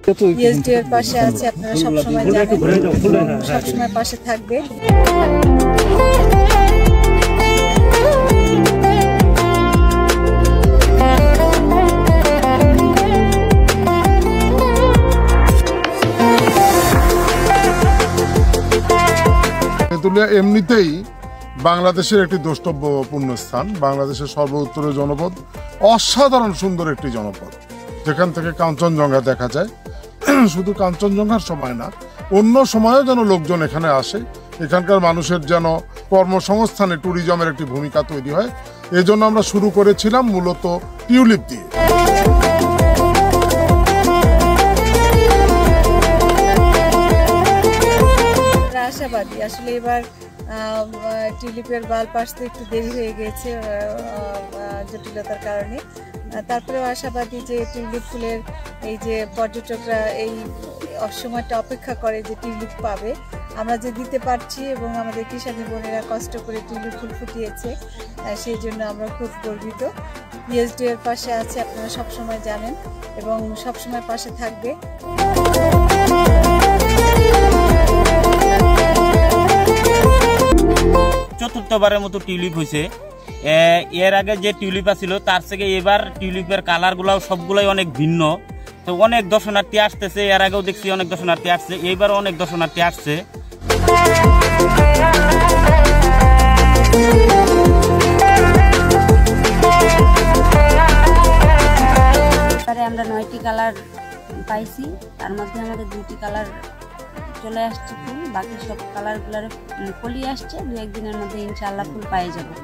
ESD এর পাশে আছে, আপনারা সবসময় জানেন, সবসময় পাশে থাকবে। তেঁতুলিয়া এমনিতেই বাংলাদেশের একটি দ্রষ্টব্যপূর্ণ স্থান, বাংলাদেশের সর্বোত্তরের জনপদ, অসাধারণ সুন্দর একটি জনপদ, যেখান থেকে কাঞ্চনজঙ্ঘা দেখা যায়। শুধু কাঞ্চনজঙ্ঘার সময় না, অন্য সময়ও যেন লোকজন এখানে আসে, এখানকার মানুষের যেন কর্মসংস্থানে ট্যুরিজমের একটি ভূমিকা তৈরি হয়। এজন্য আমরা শুরু করেছিলাম মূলত টিউলিপ দিয়ে। আশাবাদী আসলে এবার টিউলিপের বাল্ব আসতে একটু দেরি হয়ে গেছে জটিলতার কারণে, তারপরেও আশাবাদী যে টিউলিপ ফুলের এই যে পর্যটকরা এই সময়টা অপেক্ষা করে যে টিউলিপ পাবে, আমরা যে দিতে পারছি এবং আমাদের কৃষানী বোনেরা কষ্ট করে টিউলিপ ফুল ফুটিয়েছে, সেই জন্য আমরা খুব গর্বিত। ইএসডি এর পাশে আছে, আপনারা সবসময় জানেন এবং সবসময় পাশে থাকবে। চতুর্থবারের মতো টিউলিপ হয়েছে। এর আগে যে টিউলিপ ছিল তার থেকে এবার টিউলিপের কালারগুলো সবগুলোই অনেক ভিন্ন। তো অনেক দর্শনার্থী আসতেছে, এর আগেও দেখছি অনেক দর্শনার্থী আসছে, এইবারও অনেক দর্শনার্থী আসছে। আমরা 9টি কালার পাইছি, তার মধ্যে আমাদের 2টি কালার চলে আসছে ফুল, বাকি সব কালারগুলোর কলি আসছে। 2-1 দিনের মধ্যে ইনশাআল্লাহ ফুল পেয়ে যাবো।